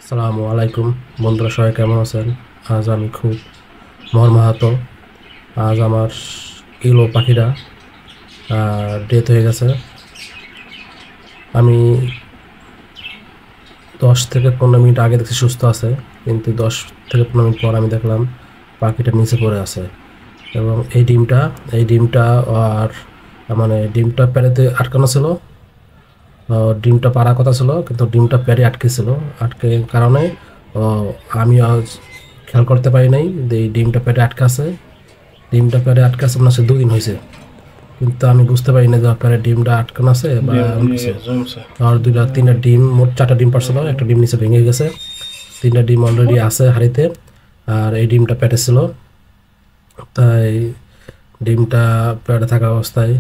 আসসালামু আলাইকুম বন্ধুরা, সবাই কেমন আছেন? আজ আমি খুব মর্মাহত। আজ আমার ইলো পাখিরা ডেথ হয়ে গেছে। আমি 10 থেকে 15 মিনিট আগে দেখছি সুস্থ আছে, কিন্তু 10 থেকে 15 মিনিট পর আমি দেখলাম পাখিটা নিচে পড়ে আছে। এবং এই ডিমটা আর মানে ডিমটা প্যারেতে আটকানো ছিল। ডিমটা পাড়ার কথা ছিল, কিন্তু ডিমটা প্যারে আটকে ছিল। আটকে কারণে আমি আজ খেয়াল করতে পারি নাই যে এই ডিমটা প্যারে আটকে আছে। ডিমটা প্যারে আটকে আছে মনে হচ্ছে 2 দিন হয়েছে, কিন্তু আমি বুঝতে পারি না যে প্যারে ডিমটা আটকানো আছে বা এমন কিছু। আর 2-3টা ডিম, মোট 4টা ডিম পারছিল, একটা ডিম নিচে ভেঙে গেছে। 3টা ডিম অলরেডি আছে হাঁড়িতে, আর এই ডিমটা প্যাটে ছিল। তাই ডিমটা প্যাডে থাকা অবস্থায়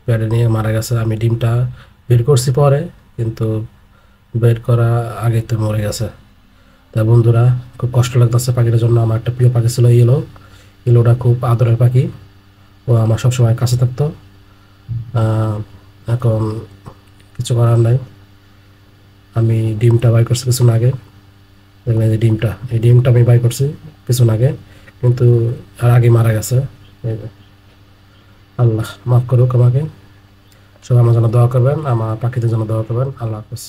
প্যাডে নিয়ে মারা গেছে। আমি ডিমটা বের করছি পরে, কিন্তু বের করা আগে তো মরে গেছে। তা বন্ধুরা, খুব কষ্ট লাগতেছে পাখিটার জন্য। আমার একটা প্রিয় পাখি ছিল ইলোটা খুব আদরের পাখি, ও আমার সবসময় কাছে থাকতো। আহ, এখন কিছু করার নাই। আমি ডিমটা বাই করছি কিছুক্ষণ আগে। দেখলেন যে এই ডিমটা আমি বাই করছি কিছুক্ষণ আগে, কিন্তু আর আগে মারা গেছে। এই যে, আল্লাহ মাফ করুক আমাকে। সবাই আমার জন্য দোয়া করবেন, আমার পাখিদের জন্য দোয়া করবেন। আল্লাহ হাফেজ।